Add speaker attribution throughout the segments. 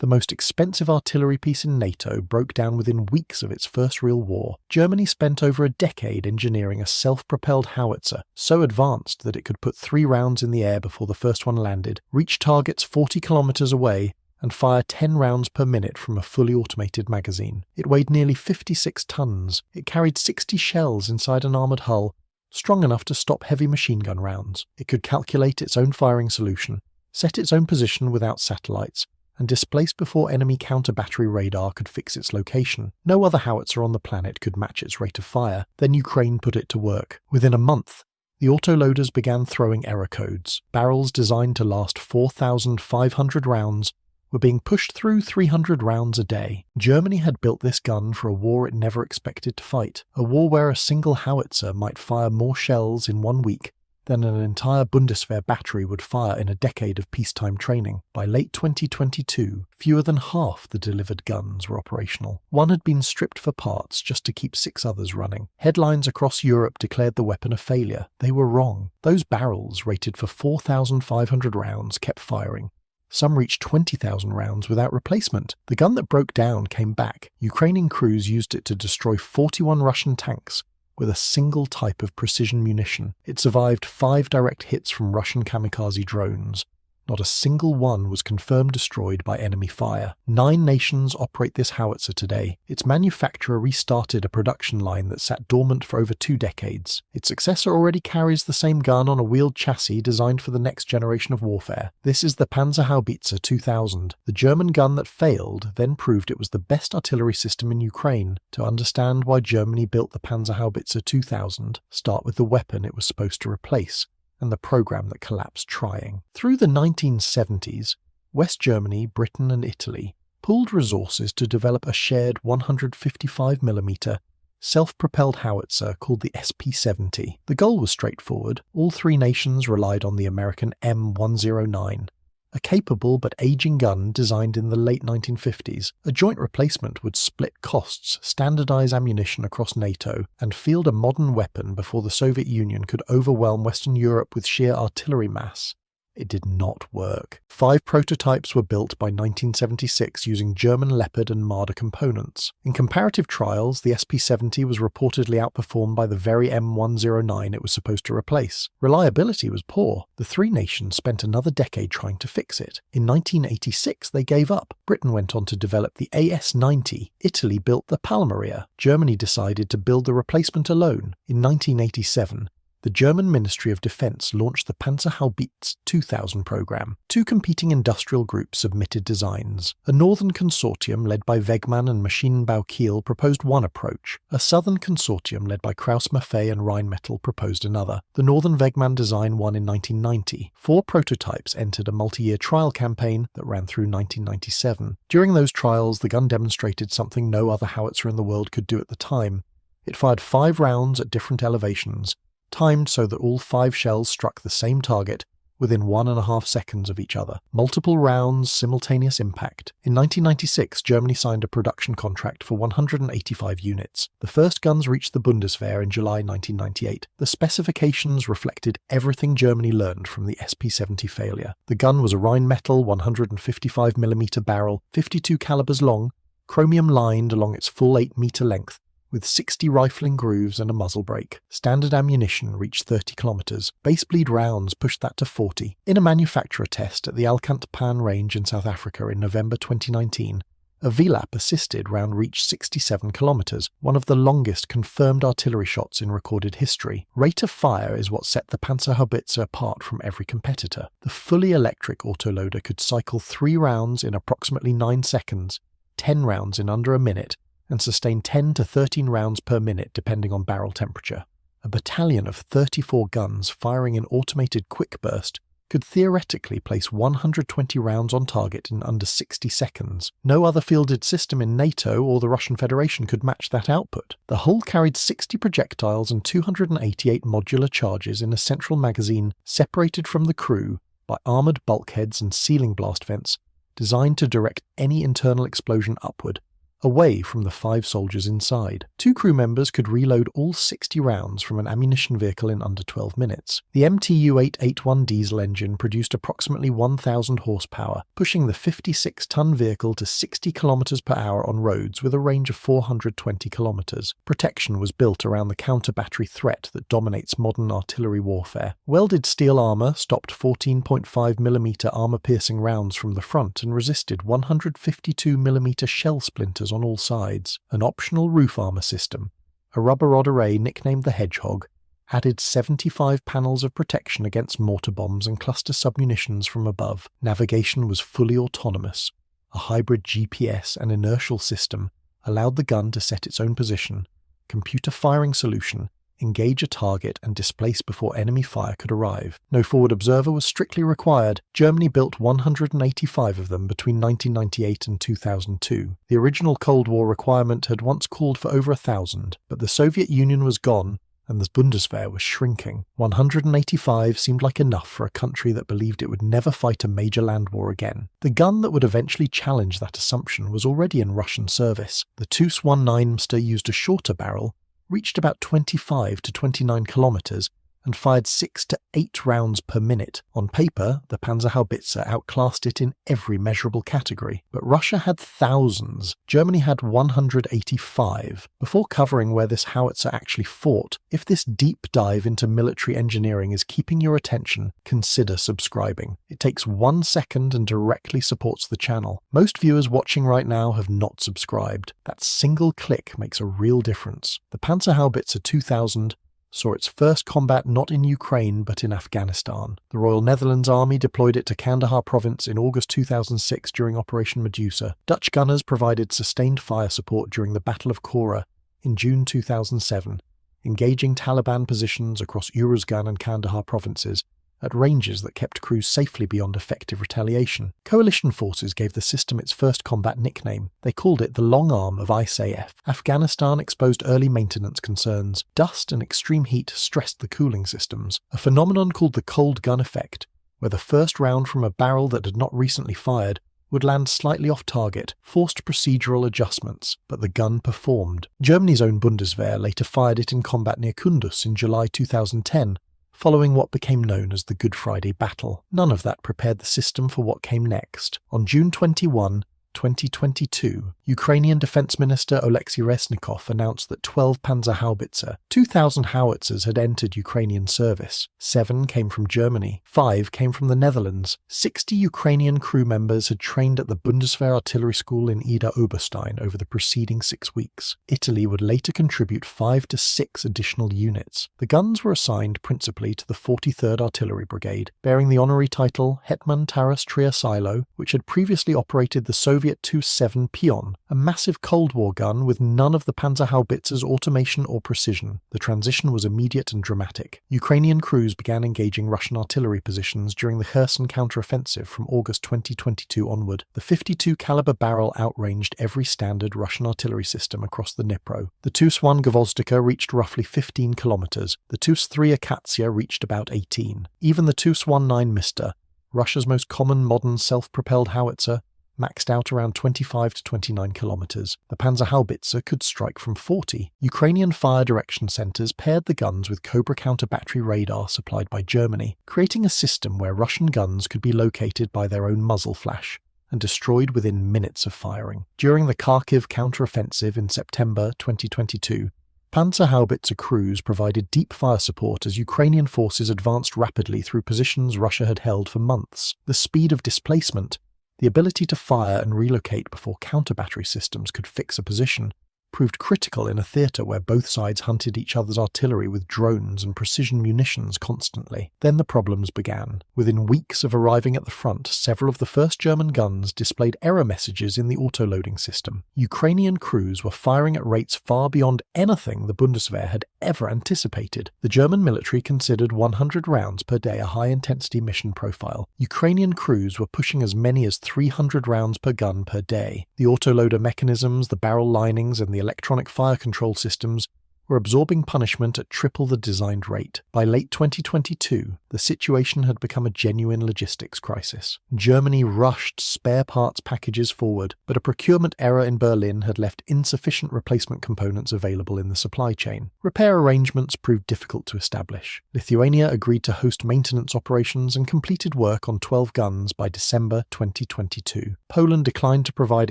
Speaker 1: The most expensive artillery piece in NATO broke down within weeks of its first real war. Germany spent over a decade engineering a self-propelled howitzer, so advanced that it could put 3 rounds in the air before the first one landed, reach targets 40 kilometers away, and fire 10 rounds per minute from a fully automated magazine. It weighed nearly 56 tons. It carried 60 shells inside an armoured hull, strong enough to stop heavy machine gun rounds. It could calculate its own firing solution, set its own position without satellites, and displace before enemy counter-battery radar could fix its location. No other howitzer on the planet could match its rate of fire. Then Ukraine put it to work. Within a month, the autoloaders began throwing error codes. Barrels designed to last 4,500 rounds were being pushed through 300 rounds a day. Germany had built this gun for a war it never expected to fight, a war where a single howitzer might fire more shells in 1 week than an entire Bundeswehr battery would fire in a decade of peacetime training. By late 2022, fewer than half the delivered guns were operational. One had been stripped for parts just to keep 6 others running. Headlines across Europe declared the weapon a failure. They were wrong. Those barrels, rated for 4,500 rounds, kept firing. Some reached 20,000 rounds without replacement. The gun that broke down came back. Ukrainian crews used it to destroy 41 Russian tanks with a single type of precision munition. It survived 5 direct hits from Russian kamikaze drones. Not a single one was confirmed destroyed by enemy fire. 9 nations operate this howitzer today. Its manufacturer restarted a production line that sat dormant for over 2 decades. Its successor already carries the same gun on a wheeled chassis designed for the next generation of warfare. This is the Panzerhaubitze 2000. The German gun that failed then proved it was the best artillery system in Ukraine. To understand why Germany built the Panzerhaubitze 2000, start with the weapon it was supposed to replace, and the program that collapsed trying. Through the 1970s, West Germany, Britain and Italy pooled resources to develop a shared 155mm self-propelled howitzer called the SP-70. The goal was straightforward. All 3 nations relied on the American M109, a capable but aging gun designed in the late 1950s. A joint replacement would split costs, standardize ammunition across NATO, and field a modern weapon before the Soviet Union could overwhelm Western Europe with sheer artillery mass. It did not work. 5 prototypes were built by 1976 using German Leopard and Marder components. In comparative trials, the SP-70 was reportedly outperformed by the very M109 it was supposed to replace. Reliability was poor. The 3 nations spent another decade trying to fix it. In 1986, they gave up. Britain went on to develop the AS-90. Italy built the Palmaria. Germany decided to build the replacement alone. In 1987, the German Ministry of Defense launched the Panzerhaubitze 2000 program. 2 competing industrial groups submitted designs. A northern consortium led by Wegmann and Maschinenbau Kiel proposed one approach. A southern consortium led by Krauss-Maffei and Rheinmetall proposed another. The northern Wegmann design won in 1990. 4 prototypes entered a multi-year trial campaign that ran through 1997. During those trials, the gun demonstrated something no other howitzer in the world could do at the time. It fired 5 rounds at different elevations, timed so that all 5 shells struck the same target within 1.5 seconds of each other. Multiple rounds, simultaneous impact. In 1996, Germany signed a production contract for 185 units. The first guns reached the Bundeswehr in July 1998. The specifications reflected everything Germany learned from the SP-70 failure. The gun was a Rheinmetall 155mm barrel, 52 calibers long, chromium lined along its full 8-meter length, with 60 rifling grooves and a muzzle brake. Standard ammunition reached 30 kilometers. Base bleed rounds pushed that to 40. In a manufacturer test at the Alkant Pan range in South Africa in November 2019, a VLAP-assisted round reached 67 kilometers, one of the longest confirmed artillery shots in recorded history. Rate of fire is what set the Panzerhaubitze apart from every competitor. The fully electric autoloader could cycle 3 rounds in approximately 9 seconds, 10 rounds in under a minute, and sustain 10 to 13 rounds per minute depending on barrel temperature. A battalion of 34 guns firing in automated quick burst could theoretically place 120 rounds on target in under 60 seconds. No other fielded system in NATO or the Russian Federation could match that output. The hull carried 60 projectiles and 288 modular charges in a central magazine separated from the crew by armoured bulkheads and ceiling blast vents designed to direct any internal explosion upward. away from the 5 soldiers inside. 2 crew members could reload all 60 rounds from an ammunition vehicle in under 12 minutes. The MTU-881 diesel engine produced approximately 1,000 horsepower, pushing the 56-ton vehicle to 60 km per hour on roads with a range of 420 km. Protection was built around the counter-battery threat that dominates modern artillery warfare. Welded steel armour stopped 14.5mm armour-piercing rounds from the front and resisted 152mm shell splinters on all sides. An optional roof armour system, a rubber rod array nicknamed the Hedgehog, added 75 panels of protection against mortar bombs and cluster submunitions from above. Navigation was fully autonomous. A hybrid GPS and inertial system allowed the gun to set its own position, computer firing solution, engage a target and displace before enemy fire could arrive. No forward observer was strictly required. Germany built 185 of them between 1998 and 2002. The original Cold War requirement had once called for over 1,000, but the Soviet Union was gone and the Bundeswehr was shrinking. 185 seemed like enough for a country that believed it would never fight a major land war again. The gun that would eventually challenge that assumption was already in Russian service. The TUS-19 used a shorter barrel, reached about 25 to 29 kilometers, and fired 6 to 8 rounds per minute. On paper, the Panzerhaubitze outclassed it in every measurable category, but Russia had thousands. Germany had 185. Before covering where this howitzer actually fought, if this deep dive into military engineering is keeping your attention, consider subscribing. It takes 1 second and directly supports the channel. Most viewers watching right now have not subscribed. That single click makes a real difference. The Panzerhaubitze 2000 saw its first combat not in Ukraine but in Afghanistan. The Royal Netherlands Army deployed it to Kandahar province in August 2006 during Operation Medusa. Dutch gunners provided sustained fire support during the Battle of Kora in June 2007, engaging Taliban positions across Uruzgan and Kandahar provinces at ranges that kept crews safely beyond effective retaliation. Coalition forces gave the system its first combat nickname. They called it the Long Arm of ISAF. Afghanistan exposed early maintenance concerns. Dust and extreme heat stressed the cooling systems. A phenomenon called the cold gun effect, where the first round from a barrel that had not recently fired would land slightly off target, forced procedural adjustments, but the gun performed. Germany's own Bundeswehr later fired it in combat near Kunduz in July 2010, following what became known as the Good Friday Battle. None of that prepared the system for what came next. On June 21, 2022, Ukrainian Defense Minister Oleksiy Reznikov announced that 12 Panzerhaubitze, 2,000 howitzers had entered Ukrainian service. 7 came from Germany, 5 came from the Netherlands. 60 Ukrainian crew members had trained at the Bundeswehr Artillery School in Ida Oberstein over the preceding 6 weeks. Italy would later contribute 5 to 6 additional units. The guns were assigned principally to the 43rd Artillery Brigade, bearing the honorary title Hetman Taras Triasilo, which had previously operated the Soviet Tu-7 Pion, a massive Cold War gun with none of the Panzerhaubitze's automation or precision. The transition was immediate and dramatic. Ukrainian crews began engaging Russian artillery positions during the Kherson counteroffensive from August 2022 onward. The 52 caliber barrel outranged every standard Russian artillery system across the Dnipro. The TUS-1 Gvozdika reached roughly 15 kilometers. The TUS-3 Akatsiya reached about 18. Even the TUS-19 Mister, Russia's most common modern self-propelled howitzer, maxed out around 25 to 29 kilometers. The Panzerhaubitze could strike from 40. Ukrainian fire direction centers paired the guns with Cobra counter-battery radar supplied by Germany, creating a system where Russian guns could be located by their own muzzle flash and destroyed within minutes of firing. During the Kharkiv counteroffensive in September 2022, Panzerhaubitze crews provided deep fire support as Ukrainian forces advanced rapidly through positions Russia had held for months. The speed of displacement, the ability to fire and relocate before counter-battery systems could fix a position, proved critical in a theatre where both sides hunted each other's artillery with drones and precision munitions constantly. Then the problems began. Within weeks of arriving at the front, several of the first German guns displayed error messages in the autoloading system. Ukrainian crews were firing at rates far beyond anything the Bundeswehr had ever anticipated. The German military considered 100 rounds per day a high-intensity mission profile. Ukrainian crews were pushing as many as 300 rounds per gun per day. The autoloader mechanisms, the barrel linings, and the electronic fire control systems were absorbing punishment at triple the designed rate. By late 2022, the the situation had become a genuine logistics crisis. Germany rushed spare parts packages forward, but a procurement error in Berlin had left insufficient replacement components available in the supply chain. Repair arrangements proved difficult to establish. Lithuania agreed to host maintenance operations and completed work on 12 guns by December 2022. Poland declined to provide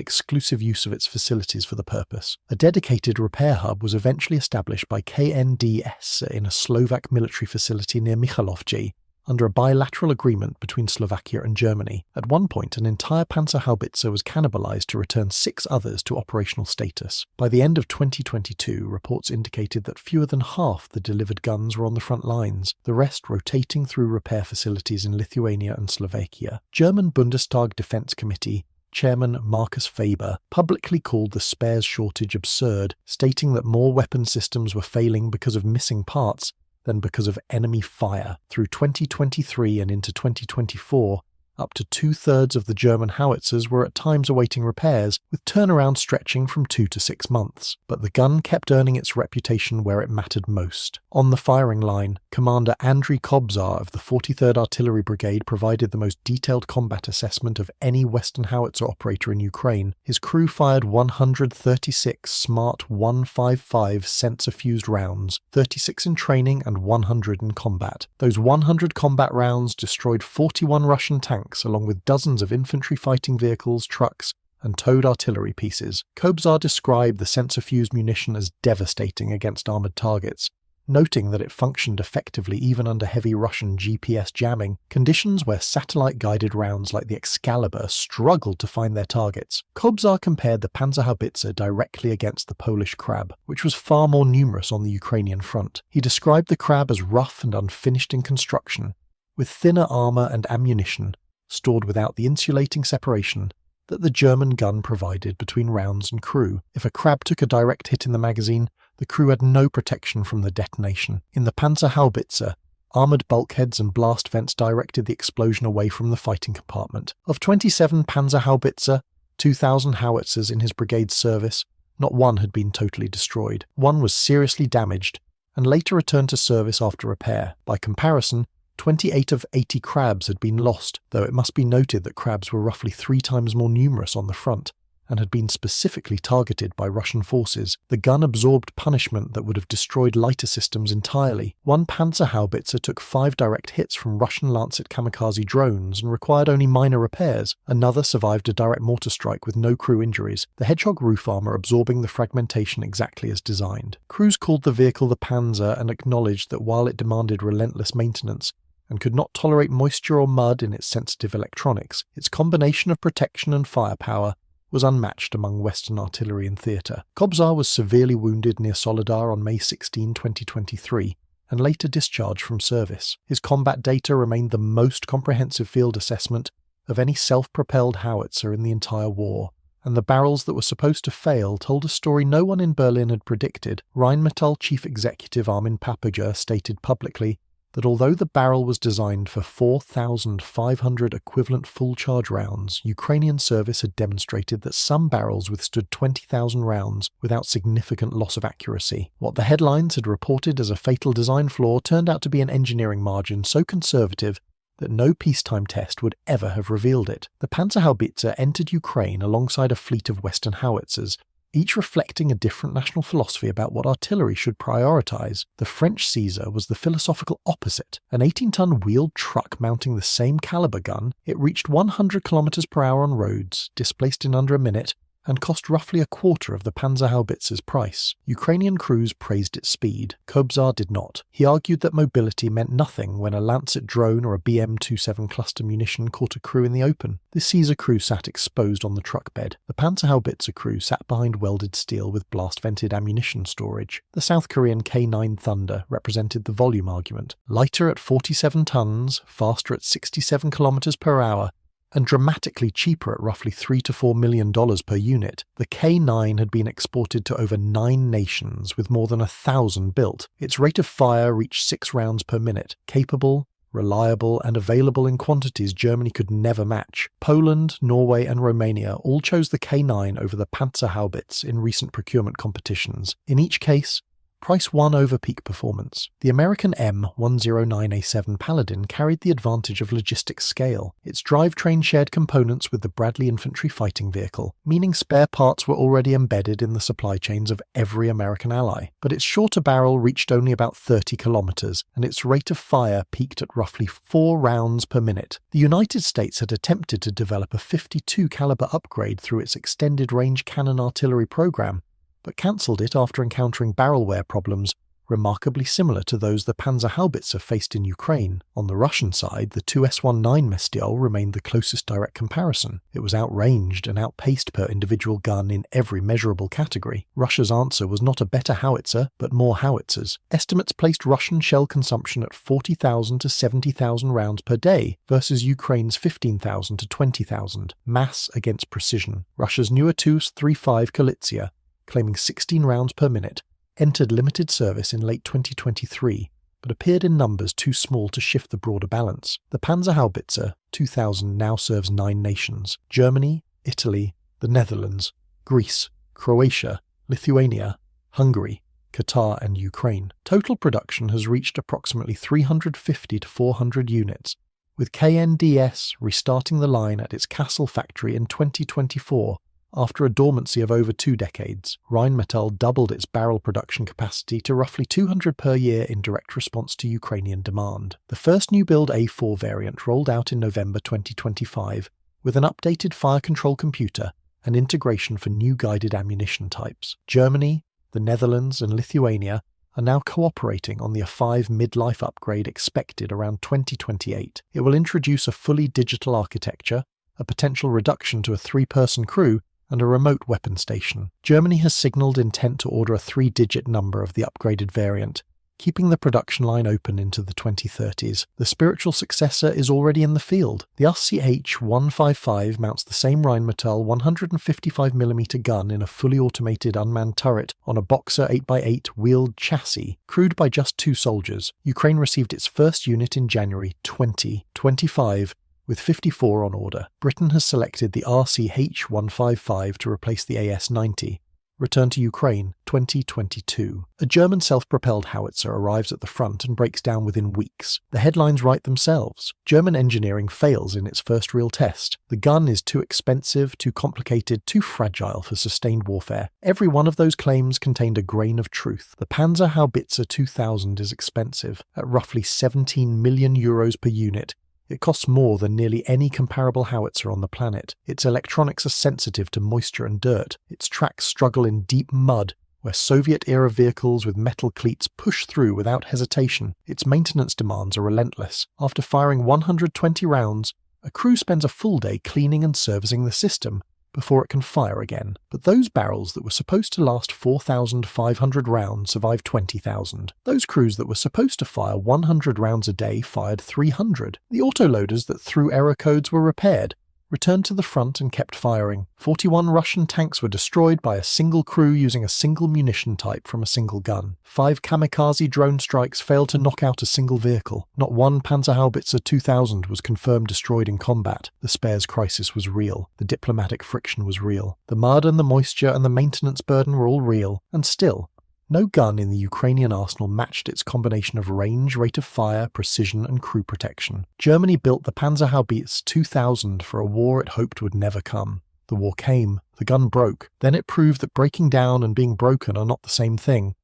Speaker 1: exclusive use of its facilities for the purpose. A dedicated repair hub was eventually established by KNDS in a Slovak military facility near Michalovce, under a bilateral agreement between Slovakia and Germany. At one point, an entire Panzerhaubitze was cannibalized to return 6 others to operational status. By the end of 2022, reports indicated that fewer than half the delivered guns were on the front lines, the rest rotating through repair facilities in Lithuania and Slovakia. German Bundestag Defense Committee Chairman Markus Faber publicly called the spares shortage absurd, stating that more weapon systems were failing because of missing parts than because of enemy fire. Through 2023 and into 2024, up to 2/3 of the German howitzers were at times awaiting repairs, with turnaround stretching from 2 to 6 months. But the gun kept earning its reputation where it mattered most. On the firing line, Commander Andriy Kobzar of the 43rd Artillery Brigade provided the most detailed combat assessment of any Western howitzer operator in Ukraine. His crew fired 136 Smart 155 sensor-fused rounds, 36 in training and 100 in combat. Those 100 combat rounds destroyed 41 Russian tanks, along with dozens of infantry fighting vehicles, trucks, and towed artillery pieces. Kobzar described the sensor-fused munition as devastating against armoured targets, noting that it functioned effectively even under heavy Russian GPS jamming, conditions where satellite-guided rounds like the Excalibur struggled to find their targets. Kobzar compared the Panzerhaubitze directly against the Polish Krab, which was far more numerous on the Ukrainian front. He described the Krab as rough and unfinished in construction, with thinner armour and ammunition, stored without the insulating separation that the German gun provided between rounds and crew. If a Krab took a direct hit in the magazine, the crew had no protection from the detonation. In the Panzerhaubitze, armoured bulkheads and blast vents directed the explosion away from the fighting compartment. Of 27 Panzerhaubitze, 2,000 howitzers in his brigade's service, not one had been totally destroyed. One was seriously damaged and later returned to service after repair. By comparison, 28 of 80 Krabs had been lost, though it must be noted that Krabs were roughly 3 times more numerous on the front and had been specifically targeted by Russian forces. The gun absorbed punishment that would have destroyed lighter systems entirely. One Panzerhaubitze took 5 direct hits from Russian Lancet kamikaze drones and required only minor repairs. Another survived a direct mortar strike with no crew injuries, the Hedgehog roof armour absorbing the fragmentation exactly as designed. Crews called the vehicle the Panzer and acknowledged that while it demanded relentless maintenance and could not tolerate moisture or mud in its sensitive electronics, its combination of protection and firepower was unmatched among Western artillery and theatre. Kobzar was severely wounded near Soledar on May 16, 2023, and later discharged from service. His combat data remained the most comprehensive field assessment of any self-propelled howitzer in the entire war, and the barrels that were supposed to fail told a story no one in Berlin had predicted. Rheinmetall chief executive Armin Papager stated publicly that although the barrel was designed for 4,500 equivalent full-charge rounds, Ukrainian service had demonstrated that some barrels withstood 20,000 rounds without significant loss of accuracy. What the headlines had reported as a fatal design flaw turned out to be an engineering margin so conservative that no peacetime test would ever have revealed it. The Panzerhaubitze entered Ukraine alongside a fleet of Western howitzers, each reflecting a different national philosophy about what artillery should prioritise. The French Caesar was the philosophical opposite. An 18-ton wheeled truck mounting the same caliber gun, it reached 100 km/h on roads, displaced in under a minute, and cost roughly a quarter of the Panzerhaubitze's price. Ukrainian crews praised its speed. Kobzar did not. He argued that mobility meant nothing when a Lancet drone or a BM-27 cluster munition caught a crew in the open. The Caesar crew sat exposed on the truck bed. The Panzerhaubitze crew sat behind welded steel with blast-vented ammunition storage. The South Korean K9 Thunder represented the volume argument. Lighter at 47 tons, faster at 67 km/h, and dramatically cheaper at roughly $3 to $4 million per unit, the K9 had been exported to over 9 nations, with more than 1,000 built. Its rate of fire reached 6 rounds per minute, capable, reliable, and available in quantities Germany could never match. Poland, Norway, and Romania all chose the K9 over the Panzerhaubitze in recent procurement competitions. In each case, Price won over peak performance. The American M109A7 Paladin carried the advantage of logistics scale. Its drivetrain shared components with the Bradley infantry fighting vehicle, meaning spare parts were already embedded in the supply chains of every American ally. But its shorter barrel reached only about 30 kilometers, and its rate of fire peaked at roughly 4 rounds per minute. The United States had attempted to develop a 52 caliber upgrade through its extended range cannon artillery program, but cancelled it after encountering barrel wear problems remarkably similar to those the Panzerhaubitze faced in Ukraine. On the Russian side, the 2S-19 Mestiol remained the closest direct comparison. It was outranged and outpaced per individual gun in every measurable category. Russia's answer was not a better howitzer, but more howitzers. Estimates placed Russian shell consumption at 40,000 to 70,000 rounds per day versus Ukraine's 15,000 to 20,000. Mass against precision. Russia's newer Tu-35 Galicia, claiming 16 rounds per minute, entered limited service in late 2023, but appeared in numbers too small to shift the broader balance. The Panzerhaubitze 2000 now serves 9 nations: Germany, Italy, the Netherlands, Greece, Croatia, Lithuania, Hungary, Qatar and Ukraine. Total production has reached approximately 350 to 400 units, with KNDS restarting the line at its Kassel factory in 2024 after a dormancy of over 2 decades. Rheinmetall doubled its barrel production capacity to roughly 200 per year in direct response to Ukrainian demand. The first new-build A4 variant rolled out in November 2025, with an updated fire control computer and integration for new guided ammunition types. Germany, the Netherlands and Lithuania are now cooperating on the A5 midlife upgrade expected around 2028. It will introduce a fully digital architecture, a potential reduction to a 3-person crew, and a remote weapon station. Germany has signalled intent to order a 3-digit number of the upgraded variant, keeping the production line open into the 2030s. The spiritual successor is already in the field. The RCH-155 mounts the same Rheinmetall 155mm gun in a fully automated unmanned turret on a Boxer 8x8 wheeled chassis, crewed by just 2 soldiers. Ukraine received its first unit in January 2025, with 54 on order. Britain has selected the RCH-155 to replace the AS-90, returned to Ukraine 2022. A German self-propelled howitzer arrives at the front and breaks down within weeks. The headlines write themselves. German engineering fails in its first real test. The gun is too expensive, too complicated, too fragile for sustained warfare. Every one of those claims contained a grain of truth. The Panzerhaubitze 2000 is expensive, at roughly 17 million euros per unit. It costs more than nearly any comparable howitzer on the planet. Its electronics are sensitive to moisture and dirt. Its tracks struggle in deep mud, where Soviet-era vehicles with metal cleats push through without hesitation. Its maintenance demands are relentless. After firing 120 rounds, a crew spends a full day cleaning and servicing the system before it can fire again. But those barrels that were supposed to last 4,500 rounds survived 20,000. Those crews that were supposed to fire 100 rounds a day fired 300. The autoloaders that threw error codes were repaired, returned to the front and kept firing. 41 Russian tanks were destroyed by a single crew using a single munition type from a single gun. 5 kamikaze drone strikes failed to knock out a single vehicle. Not one Panzerhaubitze 2000 was confirmed destroyed in combat. The spares crisis was real. The diplomatic friction was real. The mud and the moisture and the maintenance burden were all real. And still, no gun in the Ukrainian arsenal matched its combination of range, rate of fire, precision and crew protection. Germany built the Panzerhaubitze 2000 for a war it hoped would never come. The war came, the gun broke. Then it proved that breaking down and being broken are not the same thing.